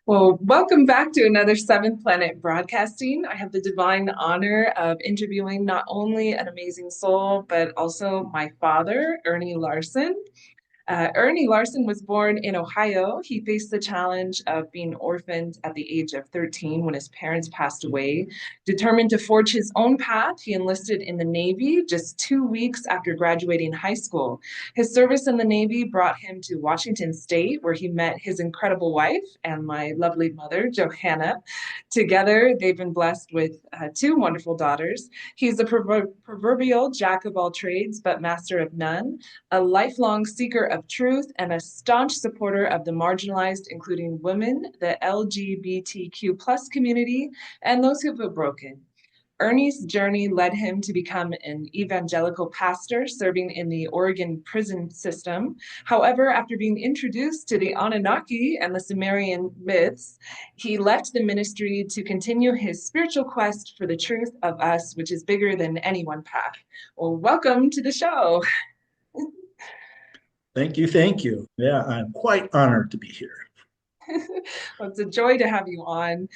Well, welcome back to another Seventh Planet Broadcasting. I have the divine honor of interviewing not only an amazing soul, but also my father, Ernie Larson. Ernie Larson was born in Ohio. He faced the challenge of being orphaned at the age of 13 when his parents passed away. Determined to forge his own path, he enlisted in the Navy just 2 weeks after graduating high school. His service in the Navy brought him to Washington State, where he met his incredible wife and my lovely mother, Johanna. Together, they've been blessed with two wonderful daughters. He's a proverbial jack of all trades, but master of none, a lifelong seeker of truth, and a staunch supporter of the marginalized, including women, the LGBTQ plus community, and those who feel broken. Ernie's journey led him to become an evangelical pastor serving in the Oregon prison system. However, after being introduced to the Anunnaki and the Sumerian myths, he left the ministry to continue his spiritual quest for the truth of us, which is bigger than any one path. Well, welcome to the show. Thank you. Thank you. Yeah, I'm quite honored to be here. Well, it's a joy to have you on.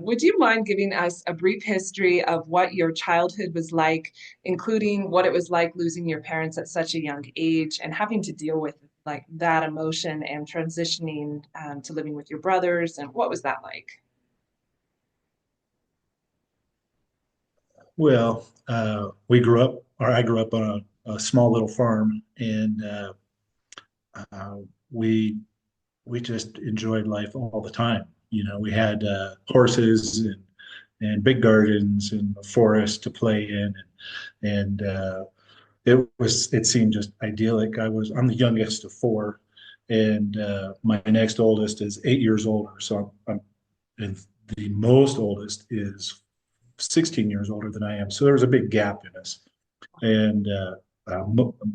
Would you mind giving us a brief history of what your childhood was like, including what it was like losing your parents at such a young age and having to deal with like that emotion and transitioning to living with your brothers, and what was that like? Well, we grew up, or I grew up on a small little farm, and uh, we we just enjoyed life all the time. You know, we had horses and big gardens and a forest to play in, and it seemed just idyllic. I'm the youngest of four, and my next oldest is 8 years older, so and the most oldest is 16 years older than I am. So there was a big gap in us. And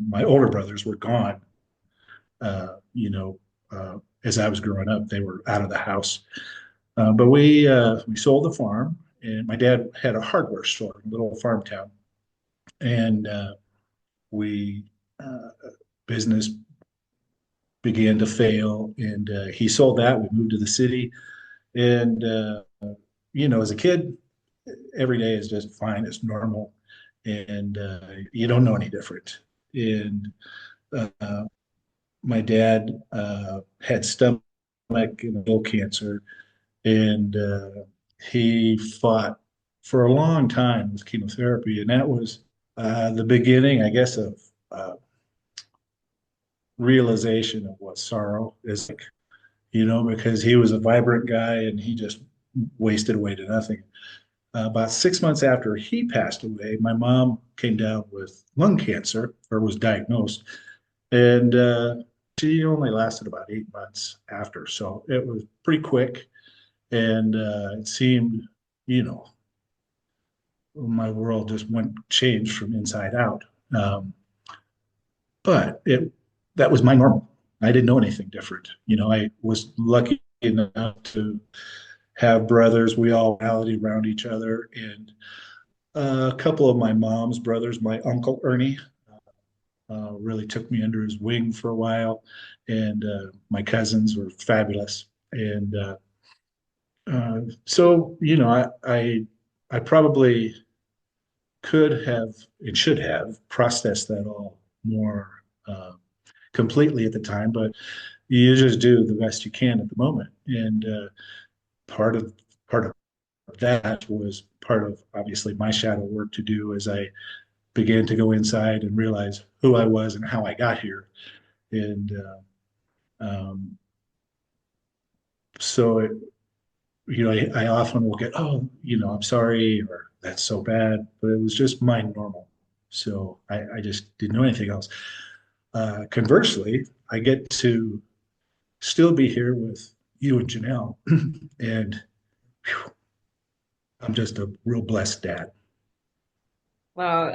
my older brothers were gone. Uh, you know, as I was growing up, they were out of the house. But we sold the farm, and my dad had a hardware store, a little farm town, and we uh, business began to fail, and he sold that. We moved to the city, and as a kid, every day is just fine. It's normal, and you don't know any different. And uh, my dad had stomach and bowel cancer, and he fought for a long time with chemotherapy, and that was the beginning, I guess, of realization of what sorrow is like. Because he was a vibrant guy and he just wasted away to nothing. About 6 months after he passed away, my mom came down with lung cancer or was diagnosed, and she only lasted about 8 months after. So it was pretty quick, and it seemed, you know, my world just went changed from inside out. Um, but that was my normal. I didn't know anything different. I was lucky enough to have brothers. We all rallied around each other, and a couple of my mom's brothers, my uncle Ernie, really took me under his wing for a while, and my cousins were fabulous. And so, I probably could have and should have processed that all more completely at the time, but you just do the best you can at the moment. And part of part of that was part of obviously my shadow work to do as I began to go inside and realize who I was and how I got here. And so, I often will get, oh, I'm sorry, or that's so bad, but it was just my normal. So I just didn't know anything else. Conversely, I get to still be here with you and Janelle, and whew, I'm just a real blessed dad. Well,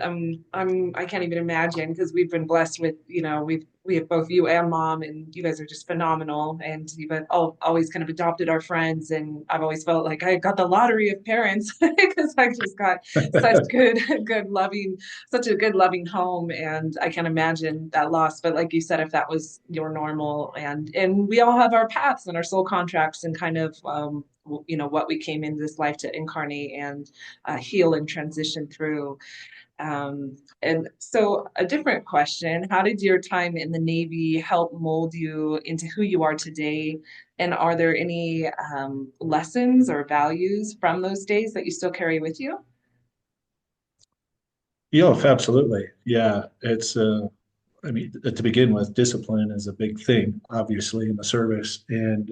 I can't even imagine because we've been blessed with, we have both you and mom, and you guys are just phenomenal. And you've always kind of adopted our friends, and I've always felt like I got the lottery of parents because I just got such good, good loving, such a good loving home, and I can't imagine that loss. But like you said, if that was your normal, and we all have our paths and our soul contracts, and kind of, what we came into this life to incarnate and heal and transition through. And so, a different question: how did your time in the Navy help mold you into who you are today? And are there any lessons or values from those days that you still carry with you? Yeah, absolutely. Yeah, it's I mean, to begin with, discipline is a big thing, obviously, in the service. And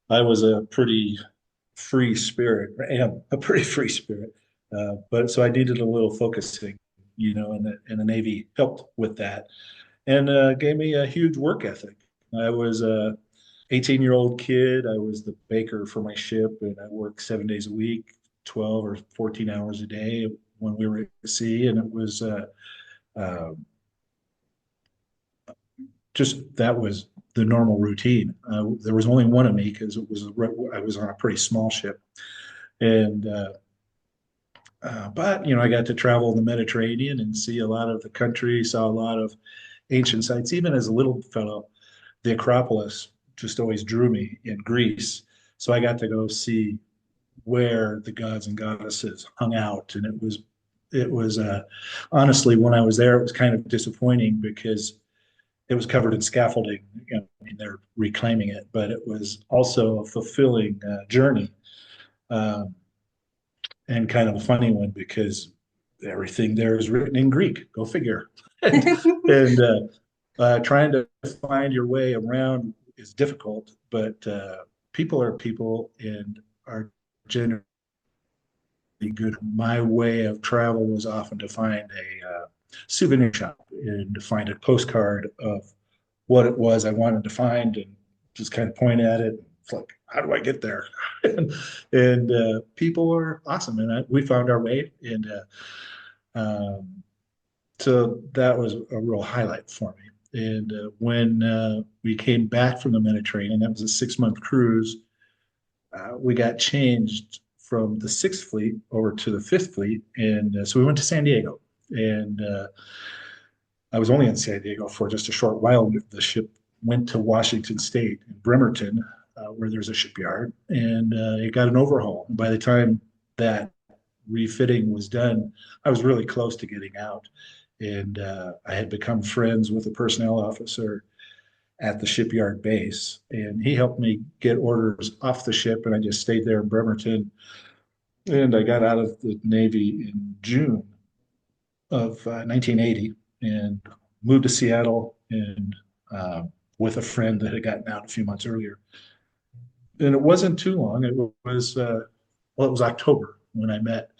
I was a pretty free spirit, I am a pretty free spirit. But so I needed a little focusing, and the Navy helped with that and gave me a huge work ethic. I was a 18-year-old kid. I was the baker for my ship, and I worked 7 days a week, 12 or 14 hours a day when we were at sea. And it was uh, just that was the normal routine. There was only one of me because I was on a pretty small ship, and but I got to travel in the Mediterranean and see a lot of the country, saw a lot of ancient sites. Even as a little fellow, the Acropolis just always drew me in Greece. So I got to go see where the gods and goddesses hung out, and it was honestly, when I was there, it was kind of disappointing because it was covered in scaffolding. I mean, they're reclaiming it, but it was also a fulfilling journey, um, and kind of a funny one because everything there is written in Greek. Go figure. And trying to find your way around is difficult, but people are people and are generally good. My way of travel was often to find a souvenir shop and to find a postcard of what it was I wanted to find and just kind of point at it. It's like, how do I get there? And people are awesome, and we found our way. And so that was a real highlight for me. And when we came back from the Mediterranean, that was a 6 month cruise. We got changed from the Sixth Fleet over to the Fifth Fleet, and so we went to San Diego. And I was only in San Diego for just a short while. The ship went to Washington State in Bremerton, where there's a shipyard, and it got an overhaul. And by the time that refitting was done, I was really close to getting out. And I had become friends with a personnel officer at the shipyard base, and he helped me get orders off the ship. And I just stayed there in Bremerton. And I got out of the Navy in June of 1980 and moved to Seattle and uh, with a friend that had gotten out a few months earlier. And it wasn't too long. It was October when I met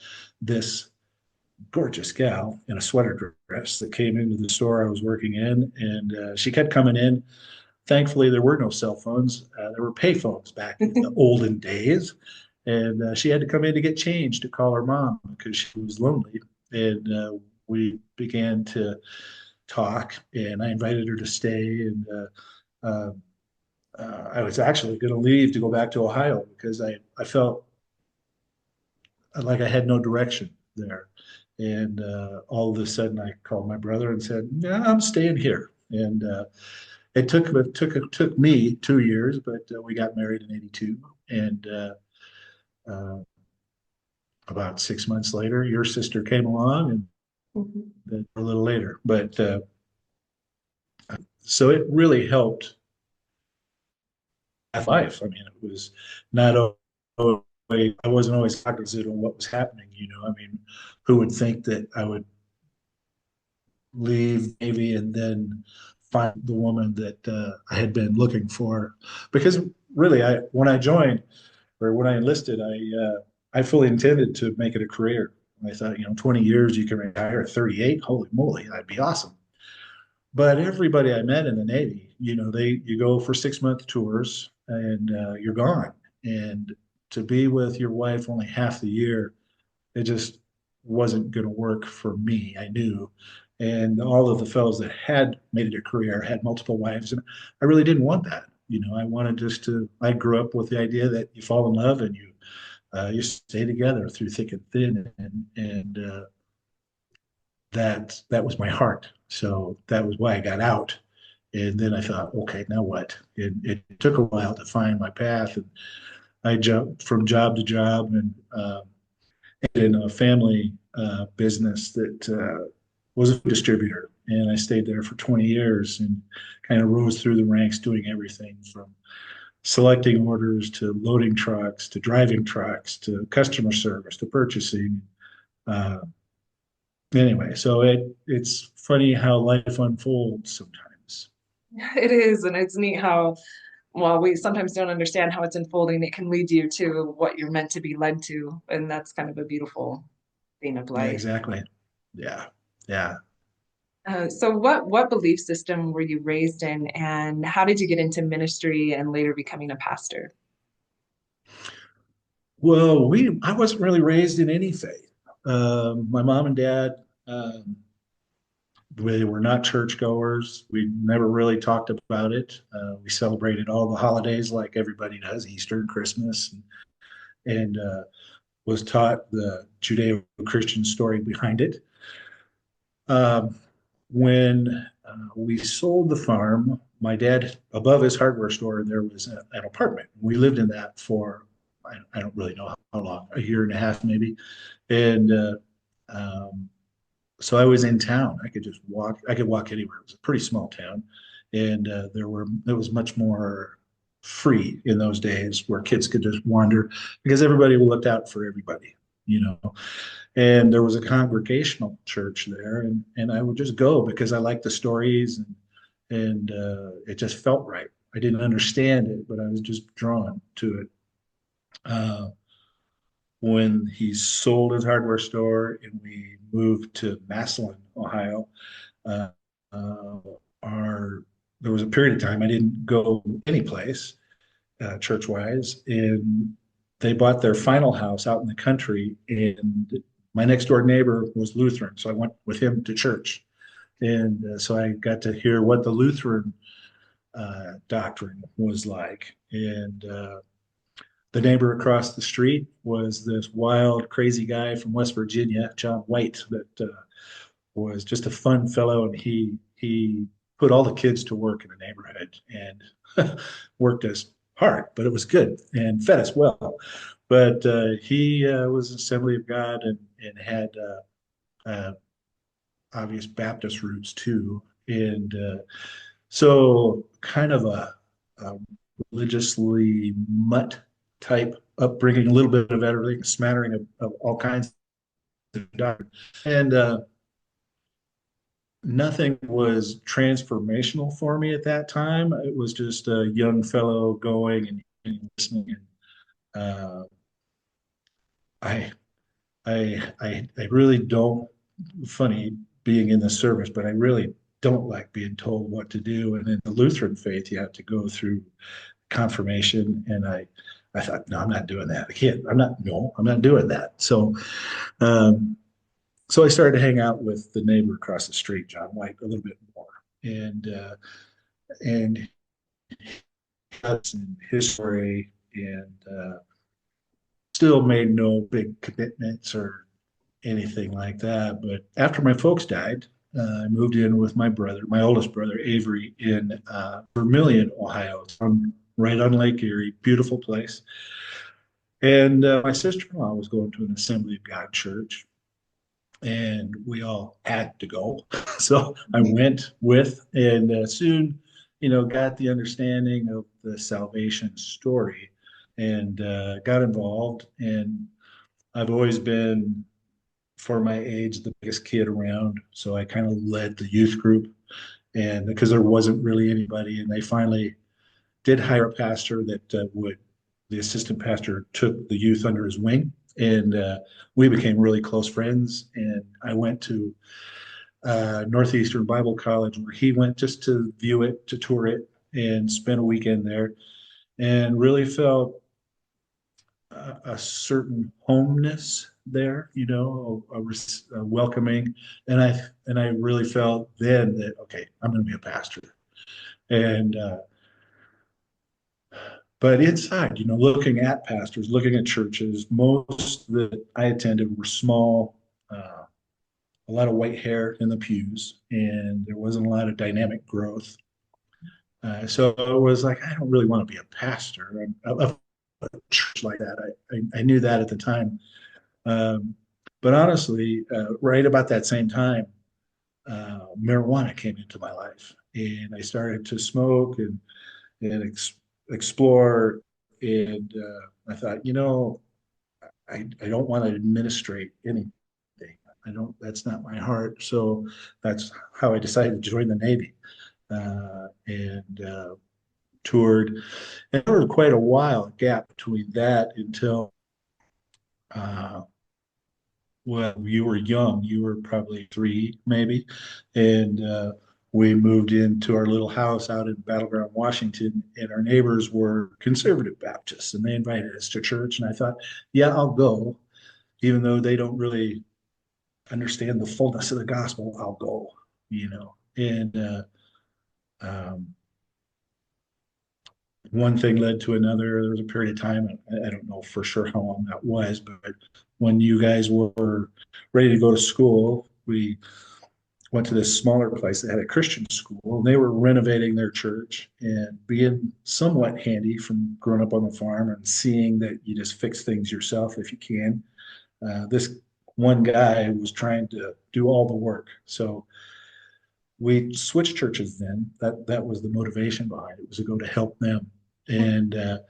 this gorgeous gal in a sweater dress that came into the store I was working in, and she kept coming in. Thankfully, there were no cell phones. There were pay phones back in the olden days, and she had to come in to get change to call her mom because she was lonely. And we began to talk, and I invited her to stay. And uh, I was actually going to leave to go back to Ohio because I felt like I had no direction there. And all of a sudden, I called my brother and said, "Yeah, I'm staying here." And it took me 2 years, but we got married in '82. And uh, about 6 months later, your sister came along, and then a little later. But so it really helped life. I mean, it was not I wasn't always cognizant of what was happening. I mean, who would think that I would leave Navy and then find the woman that I had been looking for? Because really, I when I joined or when I enlisted, I fully intended to make it a career. I thought, 20 years you can retire at 38. Holy moly, that'd be awesome. But everybody I met in the Navy, you go for 6 month tours and you're gone. And to be with your wife only half the year, it just wasn't going to work for me. I knew. And all of the fellows that had made it a career had multiple wives. And I really didn't want that. I wanted just to, I grew up with the idea that you fall in love and you stay together through thick and thin. And that was my heart. So that was why I got out. And then I thought, okay, now what? It took a while to find my path. And I jumped from job to job and in a family business that was a distributor. And I stayed there for 20 years and kind of rose through the ranks doing everything from selecting orders to loading trucks to driving trucks to customer service to purchasing. Uh, anyway, so it's funny how life unfolds sometimes. It is, and it's neat how, while we sometimes don't understand how it's unfolding, it can lead you to what you're meant to be led to, and that's kind of a beautiful thing of Yeah, life. exactly. Yeah, yeah. So what belief system were you raised in, and how did you get into ministry and later becoming a pastor? Well, I wasn't really raised in any faith. My mom and dad, um, we were not churchgoers. We never really talked about it. We celebrated all the holidays like everybody does, Easter and Christmas, and was taught the Judeo-Christian story behind it. Um, when we sold the farm, my dad, above his hardware store, there was an apartment. We lived in that for, I don't really know how long, a year and a half maybe. And um, so I was in town. I could just walk. I could walk anywhere. It was a pretty small town, and it was much more free in those days where kids could just wander because everybody looked out for everybody, you know. And there was a congregational church there, and I would just go because I liked the stories and it just felt right. I didn't understand it, but I was just drawn to it. Uh, when he sold his hardware store and we moved to Massillon, Ohio, uh, uh, our there was a period of time I didn't go any place church wise, and they bought their final house out in the country, and my next door neighbor was Lutheran, so I went with him to church, and so I got to hear what the Lutheran doctrine was like, and the neighbor across the street was this wild, crazy guy from West Virginia, John White, that was just a fun fellow, and he put all the kids to work in the neighborhood and worked us hard, but it was good and fed us well. But he was Assembly of God and had obvious Baptist roots too, and so kind of a religiously mutt type upbringing, a little bit of everything, a smattering of all kinds of doctrine. And nothing was transformational for me at that time. It was just a young fellow going and listening. And I, I really don't. Funny being in the service, but I really don't like being told what to do. And in the Lutheran faith, you have to go through confirmation, and I thought, no, I'm not doing that. I can't. I'm not. No, I'm not doing that. Um, so I started to hang out with the neighbor across the street, John White, a little bit more, and his story, and still made no big commitments or anything like that. But after my folks died, I moved in with my brother, my oldest brother, Avery, in Vermilion, Ohio. It's right on Lake Erie, beautiful place. And my sister-in-law was going to an Assembly of God church, and we all had to go. So I went with, and soon, got the understanding of the salvation story, and got involved. And I've always been, for my age, the biggest kid around. So I kind of led the youth group, and because there wasn't really anybody, and they finally did hire a pastor that the assistant pastor took the youth under his wing, and we became really close friends. And I went to Northeastern Bible College where he went just to view it, to tour it, and spent a weekend there, and really felt a certain homeness there, a welcoming, and I really felt then that okay, I'm going to be a pastor. And but inside, looking at pastors, looking at churches, most that I attended were small, a lot of white hair in the pews, and there wasn't a lot of dynamic growth. So I was like, I don't really want to be a pastor of a church like that. I knew that at the time. Um, but honestly, right about that same time, marijuana came into my life, and I started to smoke and explore. And I thought, I don't want to administrate anything. I don't. That's not my heart. So that's how I decided to join the Navy, and toured. And there was quite a while a gap between that until uh, well, you were young. You were probably three, maybe, and we moved into our little house out in Battleground, Washington, and our neighbors were conservative Baptists, and they invited us to church. And I thought, yeah, I'll go, even though they don't really understand the fullness of the gospel. I'll go, And um, one thing led to another. There was a period of time, I don't know for sure how long that was, but when you guys were ready to go to school, we went to this smaller place that had a Christian school, and they were renovating their church. And being somewhat handy from growing up on the farm and seeing that you just fix things yourself if you can, this one guy was trying to do all the work. So we switched churches then. That was the motivation behind it, was to go to help them. And it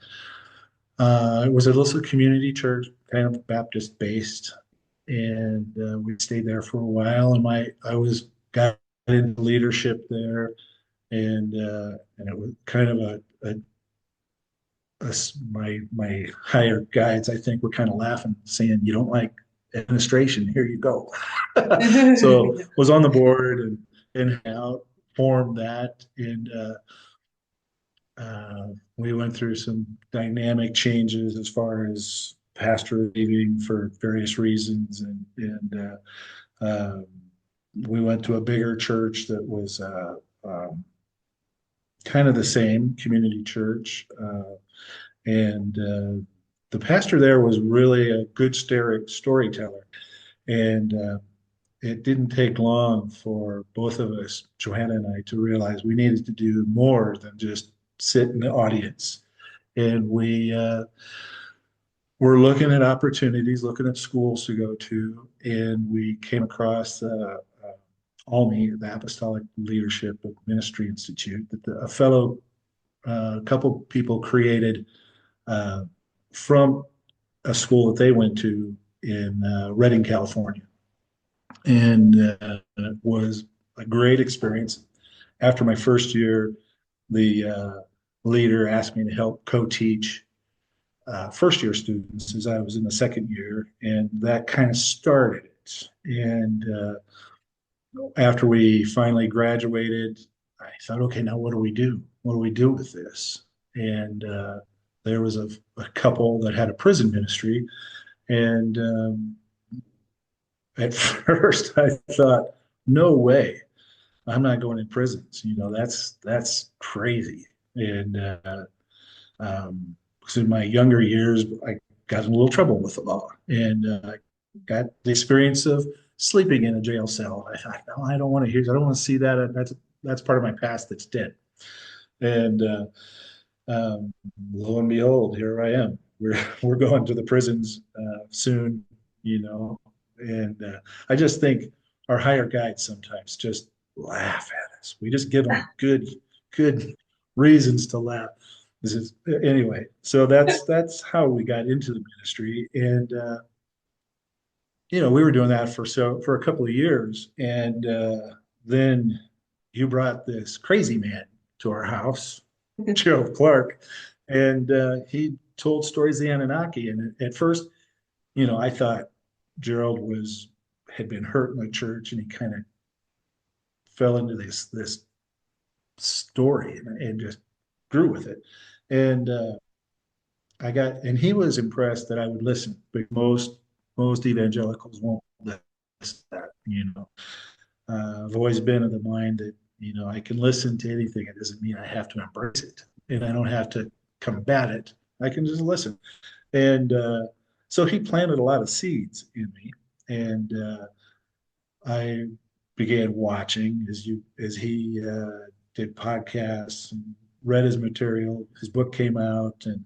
was a little community church, kind of Baptist based, and we stayed there for a while. And I was got into leadership there, and it was kind of my higher guides, I think, were kind of laughing, saying, "You don't like administration? Here you go." So was on the board and out formed that, and we went through some dynamic changes as far as pastor leaving for various reasons, and we went to a bigger church that was kind of the same community church, and the pastor there was really a good storyteller, and it didn't take long for both of us, Johanna and I, to realize we needed to do more than just sit in the audience. And we were looking at opportunities, looking at schools to go to, and we came across ALMI, the Apostolic Leadership of Ministry Institute, that a fellow, couple people created uh, from a school that they went to in Redding, California. And it was a great experience. After my first year, the leader asked me to help co-teach first year students as I was in the second year, and that kind of started it. And after we finally graduated, I thought, okay, now what do we do? What do we do with this? And there was a couple that had a prison ministry, and at first I thought, no way, I'm not going in prisons. That's crazy. And because in my younger years, I got in a little trouble with the law, and got the experience of sleeping in a jail cell. I thought, no, I don't want to hear. I don't want to see that. That's part of my past that's dead. And lo and behold, here I am. We're going to the prisons soon, and I just think our higher guides sometimes just laugh at us. We just give them good reasons to laugh. This is anyway. So that's how we got into the ministry, and we were doing that for a couple of years, and then you brought this crazy man to our house, Gerald Clark, and he told stories of the Anunnaki. And at first, I thought Gerald had been hurt in the church, and he kind of fell into this story and just grew with it. And and he was impressed that I would listen, but most most evangelicals won't listen to that. I've always been of the mind that I can listen to anything. It doesn't mean I have to embrace it, and I don't have to combat it. I can just listen. And so he planted a lot of seeds in me, and I began watching as he did podcasts and read his material. His book came out and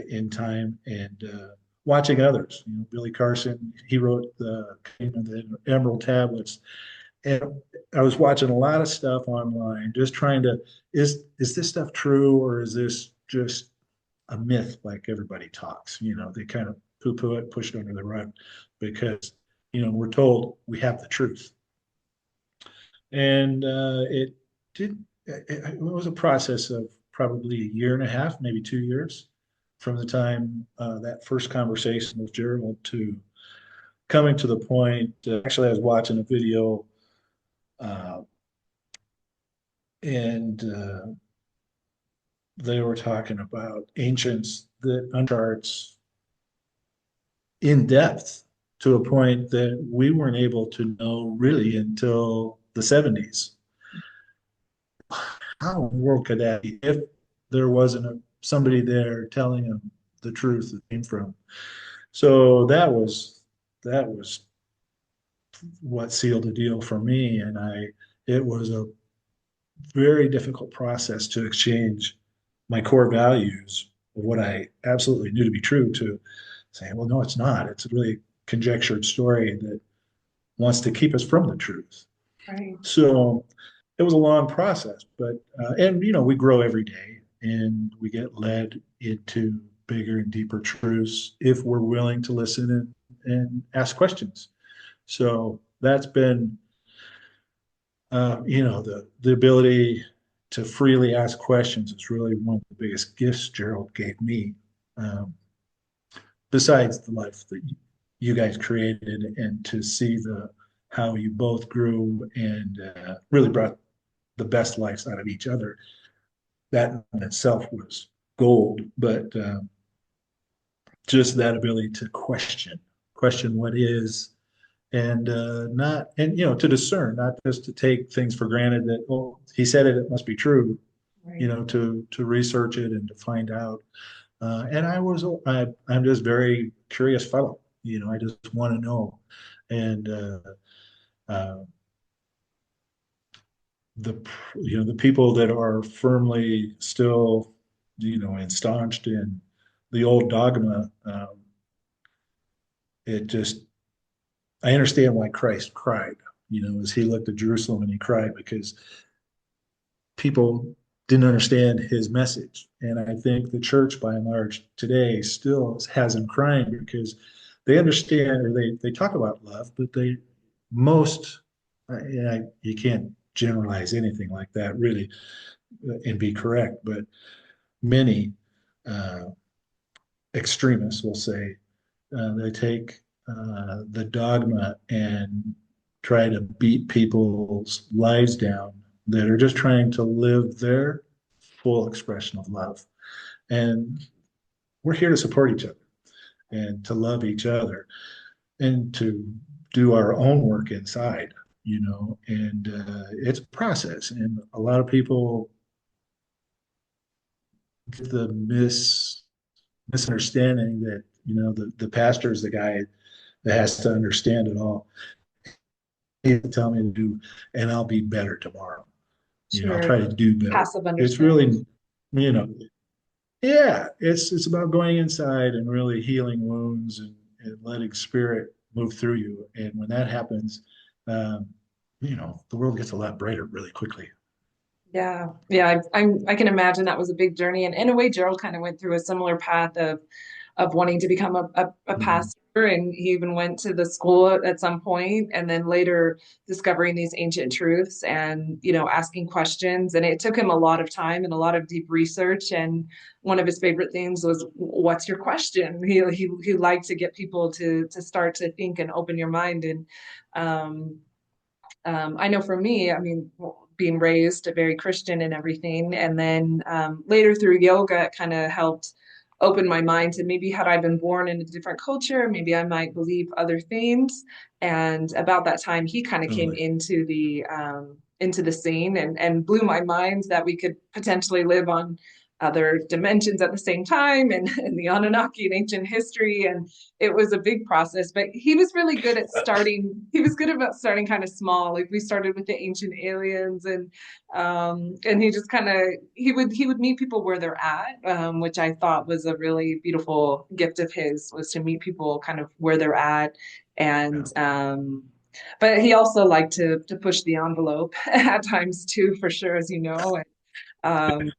in time, and watching others. Billy Carson, he wrote the Emerald Tablets, and I was watching a lot of stuff online, just trying to is this stuff true, or is this just a myth like everybody talks? They kind of poo-poo it, push it under the rug because we're told we have the truth, and it did. It was a process of probably a year and a half, maybe 2 years, from the time that first conversation with Gerald to coming to the point. Actually, I was watching a video, uh, and they were talking about ancients that uncharts in depth to a point that we weren't able to know really until the 70s. How in the world could that be if there wasn't somebody there telling them the truth that came from? So that was what sealed the deal for me, and it was a very difficult process to exchange my core values of what I absolutely knew to be true to saying, well, no, it's not. It's a really conjectured story that wants to keep us from the truth. Right. So it was a long process, but and we grow every day and we get led into bigger and deeper truths if we're willing to listen and ask questions. So that's been the ability to freely ask questions is really one of the biggest gifts Gerald gave me. Um, Besides the life that you guys created, and to see the how you both grew and really brought the best lives out of each other. That in itself was gold, but just that ability to question what is, and not, and to discern, not just to take things for granted that, well, he said it, it must be true. Right. To research it and to find out. And I'm just very curious fellow. I just want to know, and uh, the the people that are firmly still ensconced in the old dogma. It just I understand why Christ cried. As he looked at Jerusalem and he cried because people didn't understand his message. And I think the church, by and large, today still has him crying because they understand, or they talk about love, but most, you can't generalize anything like that really and be correct, but many uh, extremists will say they take the dogma and try to beat people's lives down that are just trying to live their full expression of love. And we're here to support each other and to love each other and to do our own work inside, and it's a process. And a lot of people get the misunderstanding that, the pastor is the guy that has to understand it all. He tell me to do, and I'll be better tomorrow. I'll Sure. try to do better. Passive It's understanding. really, you know, yeah, it's about going inside and really healing wounds, and letting spirit move through you. And when that happens, um, the world gets a lot brighter really quickly. Yeah, yeah, I can imagine that was a big journey, and in a way, Gerald kind of went through a similar path of wanting to become a Mhm. pastor, and he even went to the school at some point, and then later discovering these ancient truths and asking questions, and it took him a lot of time and a lot of deep research. And one of his favorite things was, "What's your question?" He liked to get people to start to think and open your mind. And um, I know for me, I mean, being raised very Christian and everything, and then later through yoga, it kind of helped opened my mind to maybe had I been born in a different culture, maybe I might believe other things. And about that time, he kind of came Totally. into the scene and blew my mind that we could potentially live on other dimensions at the same time and the Anunnaki and ancient history. And it was a big process, but he was really good at he was good about starting kind of small. Like we started with the ancient aliens and he just kind of he would meet people where they're at, which I thought was a really beautiful gift of his, was to meet people kind of where they're at. And Yeah, but he also liked to push the envelope at times too, for sure, as you know. And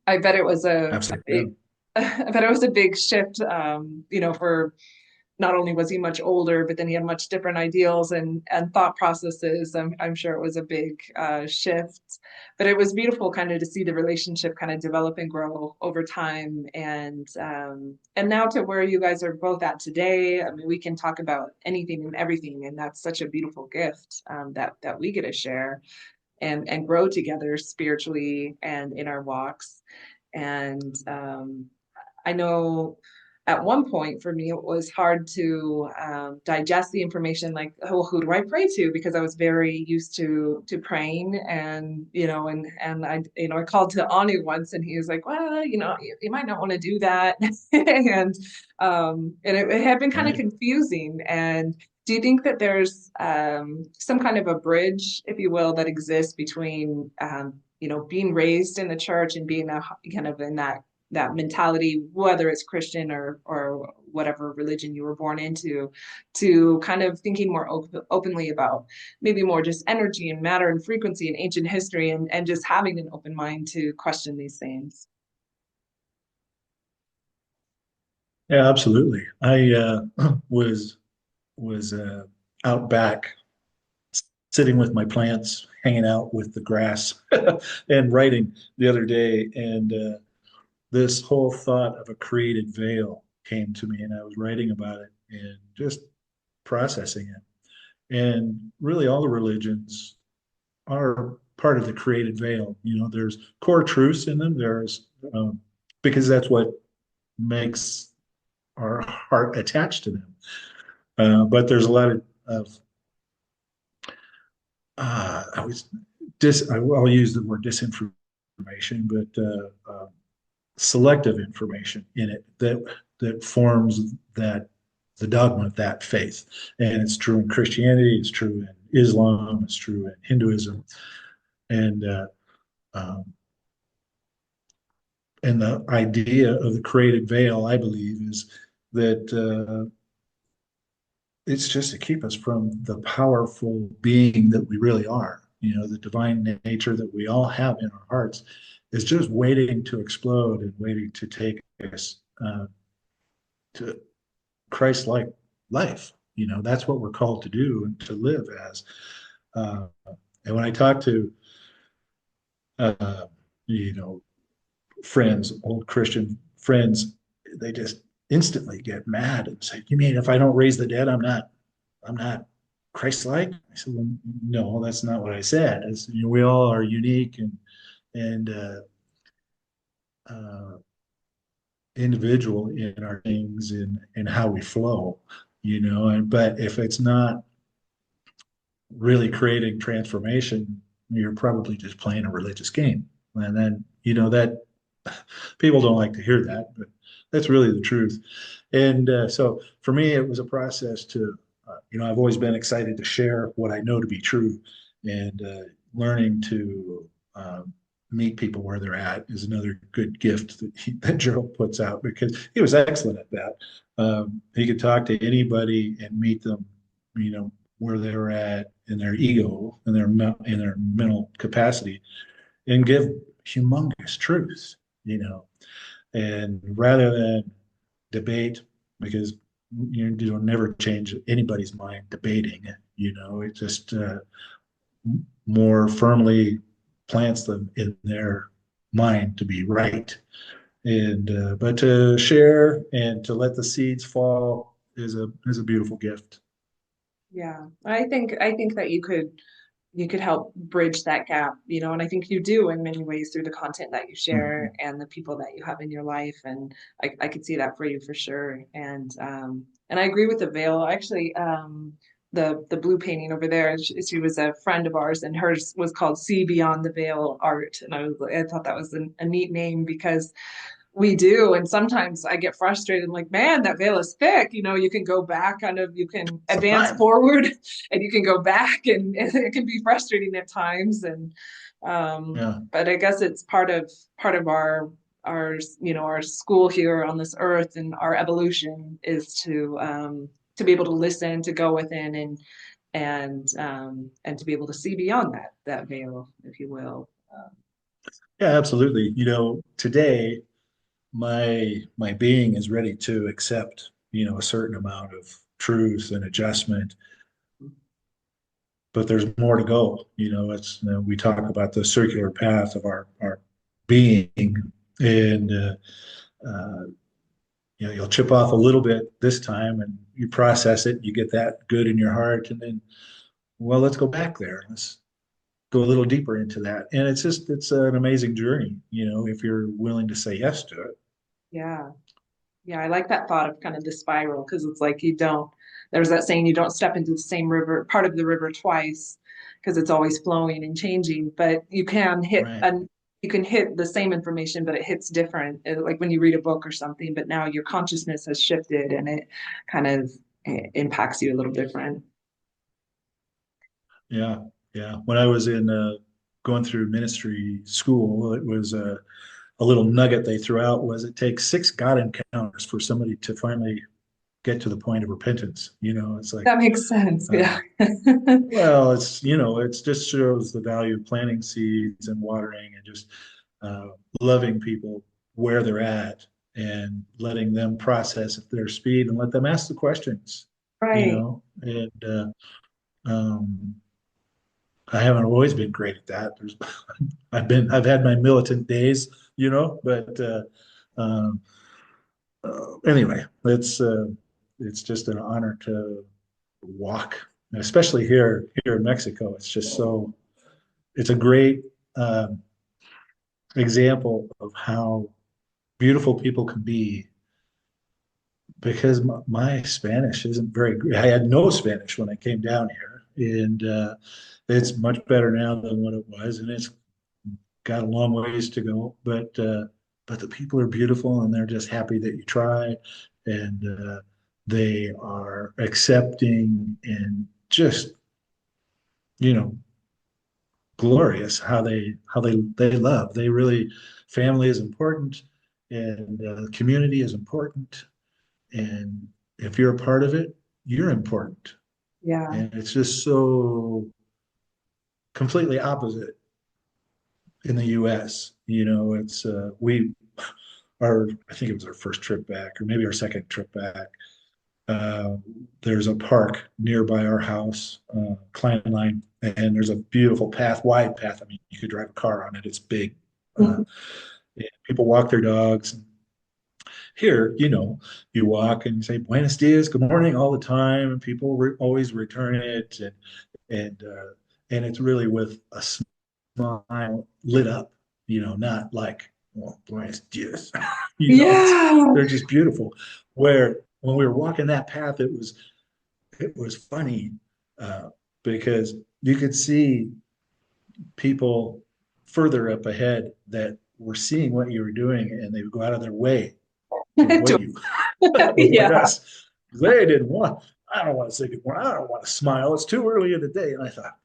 I bet it was a absolutely. big Yeah. I bet it was a big shift, for not only was he much older, but then he had much different ideals and thought processes. I'm sure it was a big shift, but it was beautiful kind of to see the relationship kind of develop and grow over time. And now to where you guys are both at today. I mean, we can talk about anything and everything, and that's such a beautiful gift that we get to share and grow together spiritually and in our walks. And I know at one point for me, it was hard to digest the information like, oh, who do I pray to? Because I was very used to praying and, and I called to Ani once and he was like, well, you might not want to do that. And it had been kind of Right. confusing. And do you think that there's some kind of a bridge, if you will, that exists between, being raised in the church and being kind of in that mentality, whether it's Christian or whatever religion you were born into, to kind of thinking more openly about maybe more just energy and matter and frequency and ancient history and just having an open mind to question these things? Yeah, absolutely. I was out back sitting with my plants, hanging out with the grass, and writing the other day, and this whole thought of a created veil came to me, and I was writing about it and just processing it. And really, all the religions are part of the created veil. There's core truths in them. Because that's what makes our heart attached to them. But there's a lot of I was I'll use the word disinformation, but selective information in it that forms the dogma of that faith. And it's true in Christianity, it's true in Islam, it's true in Hinduism, and um, and the idea of the created veil, I believe, is that it's just to keep us from the powerful being that we really are. The divine nature that we all have in our hearts is just waiting to explode and waiting to take us to Christ-like life. That's what we're called to do and to live as. Uh, and when I talk to, uh, you know, friends, old Christian friends, they just instantly get mad and say, "You mean if I don't raise the dead, I'm not Christ-like?" I said, "Well, no, that's not what I said. We all are unique and uh, individual in our things and how we flow, but if it's not really creating transformation, you're probably just playing a religious game." And then, that people don't like to hear that, but that's really the truth. And so for me, it was a process to, I've always been excited to share what I know to be true, and learning to meet people where they're at is another good gift that Gerald puts out, because he was excellent at that. He could talk to anybody and meet them, where they're at in their ego and their mental capacity, and give humongous truths, and rather than debate, because you'll never change anybody's mind debating. It just more firmly plants them in their mind to be right. And but to share and to let the seeds fall is a beautiful gift. Yeah, I think that you could you could help bridge that gap, and I think you do in many ways through the content that you share Mhm. and the people that you have in your life. And I could see that for you for sure. And I agree with the veil. Actually, the blue painting over there, she was a friend of ours, and hers was called See Beyond the Veil Art. And I thought that was a neat name because we do. And sometimes I get frustrated, like, man, that veil is thick. You can go back, kind of, you can advance Sometimes, forward and you can go back, and it can be frustrating at times. yeah, But I guess it's part of our school here on this earth, and our evolution is to be able to listen, to go within, and to be able to see beyond that veil, if you will. yeah, absolutely. Today my being is ready to accept, a certain amount of truth and adjustment, but there's more to go. We talk about the circular path of our being, and uh, you'll chip off a little bit this time, and you process it, you get that good in your heart, and then, well, let's go back there. Let's go a little deeper into that, and it's an amazing journey, if you're willing to say yes to it. Yeah. Yeah, I like that thought of kind of the spiral, because it's like there's that saying, you don't step into the same river, part of the river twice, because it's always flowing and changing, but Right. you can hit the same information, but it hits different, like when you read a book or something, but now your consciousness has shifted and it kind of impacts you a little different. Yeah, yeah. When I was in going through ministry school, it was a little nugget they threw out was it takes 6 God encounters for somebody to finally get to the point of repentance. It's like, That makes sense. uh, Yeah. well, it's just shows the value of planting seeds and watering and just uh, loving people where they're at and letting them process at their speed and let them ask the questions, Right. and um, I haven't always been great at that. I've had my militant days, but um, anyway, it's just an honor to walk, especially here in Mexico. It's a great um, example of how beautiful people can be because my Spanish isn't very good. I had no Spanish when I came down here, and it's much better now than what it was, and it's got a long ways to go. But the people are beautiful, and they're just happy that you try, and they are accepting and just you know glorious how they love. They really family is important, and community is important, and if you're a part of it, you're important. Yeah. And it's just so completely opposite in the US. It's we our I think it was our first trip back, or maybe our second trip back. Uh, there's a park nearby our house, Klein Line, and there's a beautiful path, wide path. I mean, you could drive a car on it. It's big. Uh, People walk their dogs. Here, you walk and you say "Buenos dias," "Good morning" all the time, and people always return it, and it's really with a smile lit up, not like, well, "Buenos dias," Yeah. they're just beautiful. Where when we were walking that path, it was funny uh, because you could see people further up ahead that were seeing what you were doing, and they would go out of their way to avoid you, avoid Yeah. us. They didn't want. I don't want to say good morning. I don't want to smile. It's too early in the day. And I thought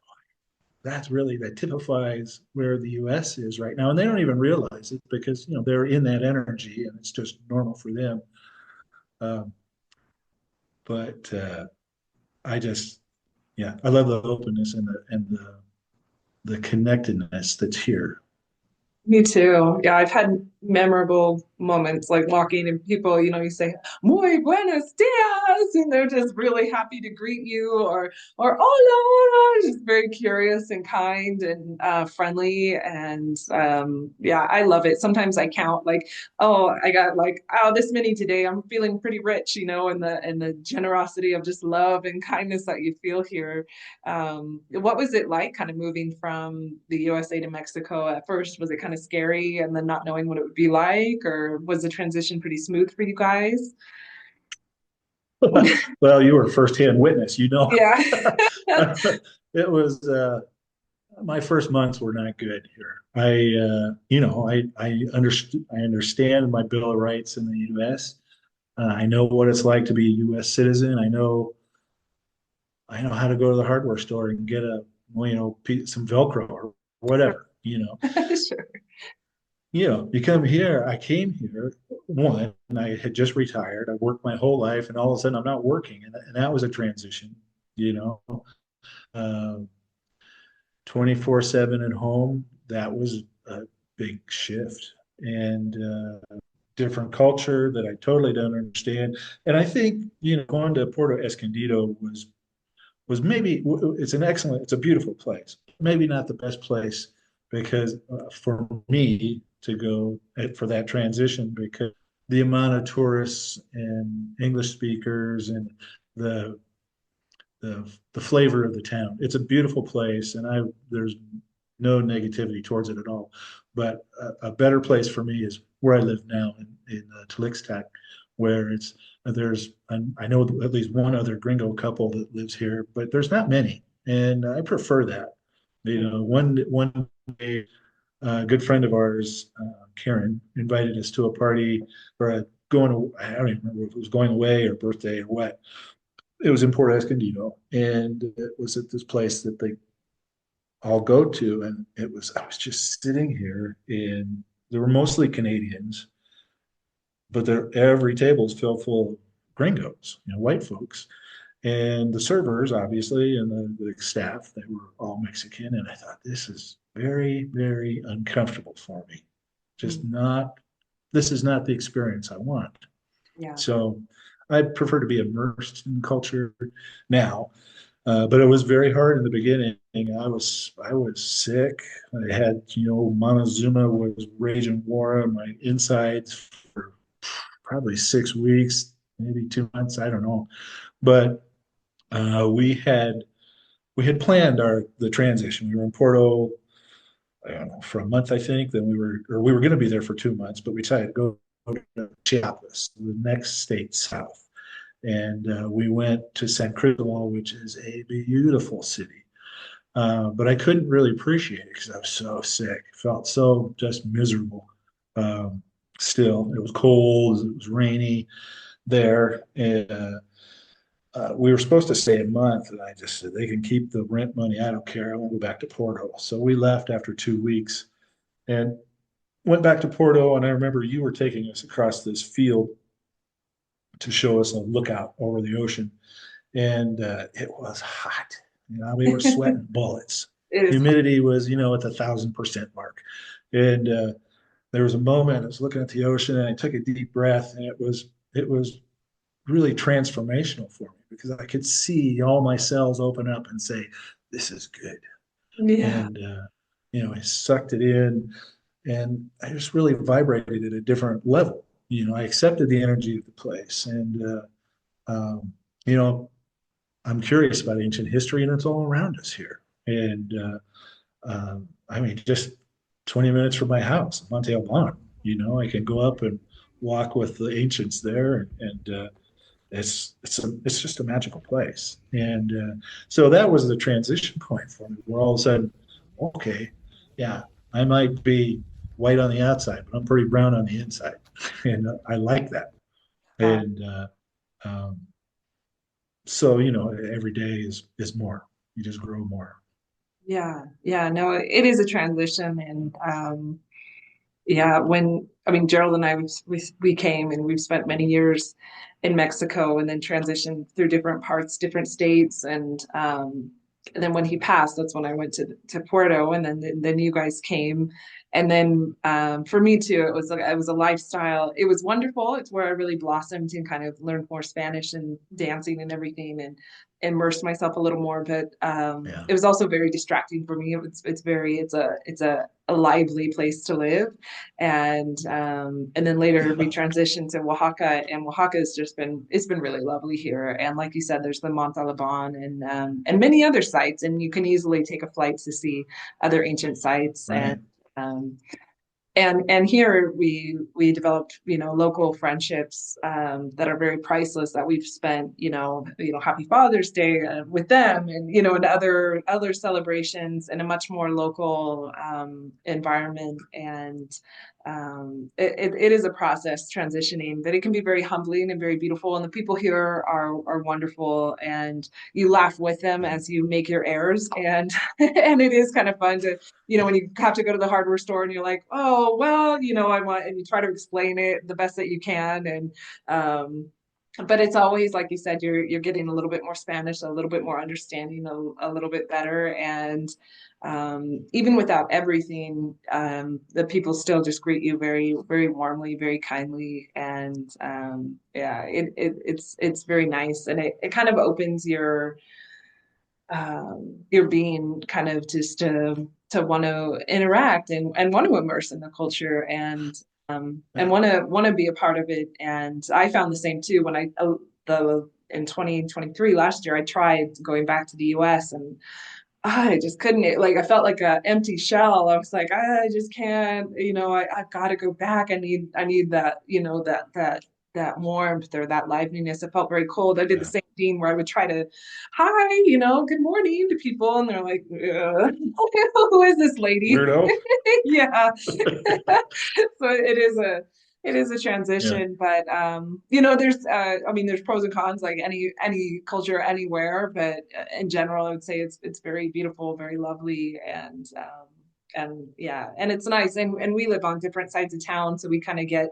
that typifies where the U.S. is right now, and they don't even realize it because they're in that energy, and it's just normal for them. Um, but I just, yeah, I love the openness and the connectedness that's here. Me too. Yeah, I've had memorable moments like walking and people, you say muy buenos dias, and they're just really happy to greet you, or hola, just very curious and kind and friendly. And yeah, I love it. Sometimes I count like, oh, I got like, oh, this many today. I'm feeling pretty rich, and the generosity of just love and kindness that you feel here. What was it like kind of moving from the USA to Mexico at first? Was it kind of scary and then not knowing what it would be like, or was the transition pretty smooth for you guys? Well, you were firsthand witness, you know. Yeah. It was my first months were not good here. I understand my Bill of Rights in the U.S. I know what it's like to be a U.S. citizen. I know how to go to the hardware store and get some Velcro or Sure. whatever. Sure. You come here. I came here one, and I had just retired. I worked my whole life, and all of a sudden I'm not working, and that was a transition. You know, uh, 24/7 at home. That was a big shift and different culture that I totally don't understand. And I think going to Puerto Escondido was maybe it's a beautiful place. Maybe not the best place because for me to go for that transition because the amount of tourists and English speakers and the the flavor of the town. It's a beautiful place, and I there's no negativity towards it at all. But a better place for me is where I live now in Tlaxcala, where I know at least one other gringo couple that lives here, but there's not many, and I prefer that. One day, a good friend of ours, Karen, invited us to a party or a I don't even remember if it was going away or birthday or what. It was in Port Escondido, and it was at this place that they all go to, and I was just sitting here, and there were mostly Canadians, but every table is filled full of gringos, white folks, and the servers, obviously, and the staff, they were all Mexican, and I thought this is very, very uncomfortable for me. Just Mm, not. This is not the experience I want. yeah. So I prefer to be immersed in culture now. But it was very hard in the beginning. I was sick. I had Montezuma was raging war on my insides for probably 6 weeks, maybe 2 months. I don't know. But we had planned the transition. We were in Porto, I don't know, for a month, I think. Then we were going to be there for 2 months, but we decided to go to Chiapas, the next state south. And we went to San Cristobal, which is a beautiful city. But I couldn't really appreciate it because I was so sick. Felt so just miserable. Um, Still, it was cold. It was rainy there. And we were supposed to stay a month, and I just said they can keep the rent money. I don't care. I want to go back to Porto. So we left after 2 weeks and went back to Porto. And I remember you were taking us across this field to show us a lookout over the ocean, and it was hot. We were sweating bullets. It is. Humidity was, at the 1,000% mark, and there was a moment I was looking at the ocean, and I took a deep breath, and it was really transformational for me because I could see all my cells open up and say, "This is good," Yeah. and I sucked it in, and I just really vibrated at a different level. I accepted the energy of the place, and you know, I'm curious about ancient history, and it's all around us here. And I mean, just 20 minutes from my house, Monte Albano. I can go up and walk with the ancients there, and it's just a magical place. And so that was the transition point for me, where all of a sudden, okay, yeah, I might be white on the outside, but I'm pretty brown on the inside, and I like that. Uh, And um, so every day is more. You just grow more. yeah. Yeah. No, it is a transition. And yeah, I mean, Gerald and I, we came and we've spent many years in Mexico and then transitioned through different parts, different states. And And then when he passed, that's when I went to Porto, and then you guys came, and then for me too, it was a lifestyle. It was wonderful. It's where I really blossomed and kind of learned more Spanish and dancing and everything, and immersed myself a little more. But Yeah. it was also very distracting for me. It's a lively place to live, and then later we transitioned to Oaxaca, and Oaxaca has just been it's been really lovely here. And like you said, there's the Mont Alban and many other sites, and you can easily take a flight to see other ancient sites. Right. Um, and here we developed local friendships that are very priceless that we've spent Happy Father's Day with them, and other celebrations in a much more local environment. And it is a process transitioning, but it can be very humbling and very beautiful, and the people here are wonderful, and you laugh with them Yeah. as you make your errors. And and it is kind of fun to when you have to go to the hardware store and you're like, oh, well, I want, and you try to explain it the best that you can. But it's always, like you said, you're getting a little bit more Spanish, a little bit more understanding, a little bit better. And even without everything, the people still just greet you very, very warmly, very kindly. And yeah, it's very nice. And it kind of opens your being kind of just to want to interact and want to immerse in the culture and Yeah. want to be a part of it. And I found the same too when the in 2023 last year I tried going back to the US, and I just couldn't, like, I felt like an empty shell. I was like, I just can't, I've got to go back. I need that, that warmth or that liveliness. It felt very cold. I did the Yeah. same thing where I would try to, hi, good morning to people. And they're like, who is this lady? Weirdo. Yeah. So it is a Yeah. transition, but there's there's pros and cons like any culture anywhere, but in general I would say it's very beautiful, very lovely, and yeah, and it's nice, and we live on different sides of town, so we kind of get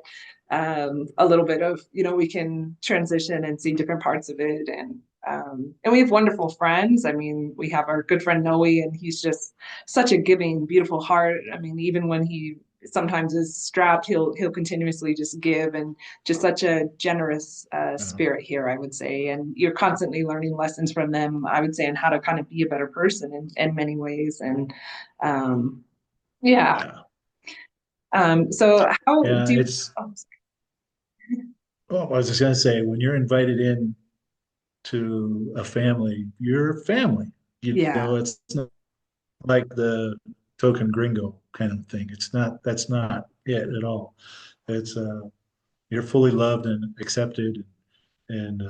a little bit of, we can transition and see different parts of it. And we have wonderful friends. I mean, we have our good friend Noe, and he's just such a giving, beautiful heart. I mean, even when he sometimes is strapped, he'll continuously just give, and just such a generous Yeah. spirit here, I would say. And you're constantly learning lessons from them, I would say, and how to kind of be a better person in many ways. And um, yeah. Yeah. So how Yeah. do you? It's, Oh, well, I was just going to say, when you're invited in to a family, you're family. yeah. It's not like the token gringo kind of thing. That's not it at all. It's, you're fully loved and accepted. And,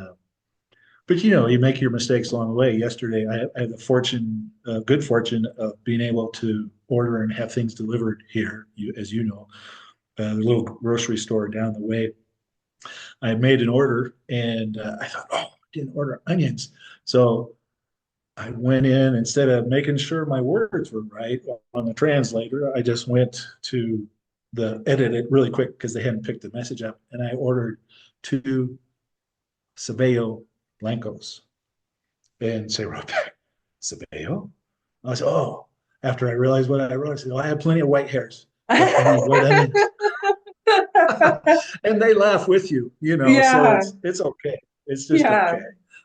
but you make your mistakes along the way. Yesterday, I had the good fortune of being able to order and have things delivered here, as you know, the little grocery store down the way. I made an order and I thought, oh, I didn't order onions. So I went in, instead of making sure my words were right on the translator, I just went to the edit it really quick because they hadn't picked the message up. And I ordered two Sabeo Blancos. And say, wrote back, Sabeo? I said, oh, after I realized what I wrote, I said, oh, I have plenty of white hairs, but I need white onions. And they laugh with you, so Yeah, it's okay. It's just yeah. okay.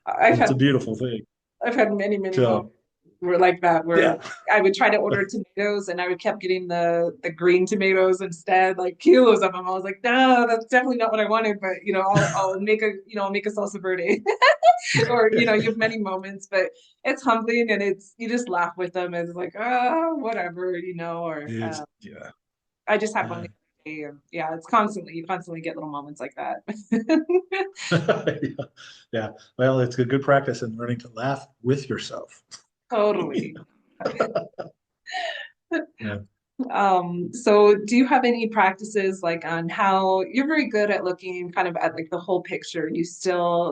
I've It's a had beautiful thing. I've had many So moments where like that, where yeah. I would try to order tomatoes and I would kept getting the green tomatoes instead, like kilos of them. I was like, no, that's definitely not what I wanted, but I'll make I'll make a salsa verde. Or you have many moments, but it's humbling, and it's you just laugh with them, and it's like, oh, whatever, or It's yeah. I just had one Yeah. the other day, and yeah, you constantly get little moments like that. Yeah. Yeah. Well, it's a good practice in learning to laugh with yourself. Totally. Yeah. So do you have any practices like on how you're very good at looking kind of at like the whole picture?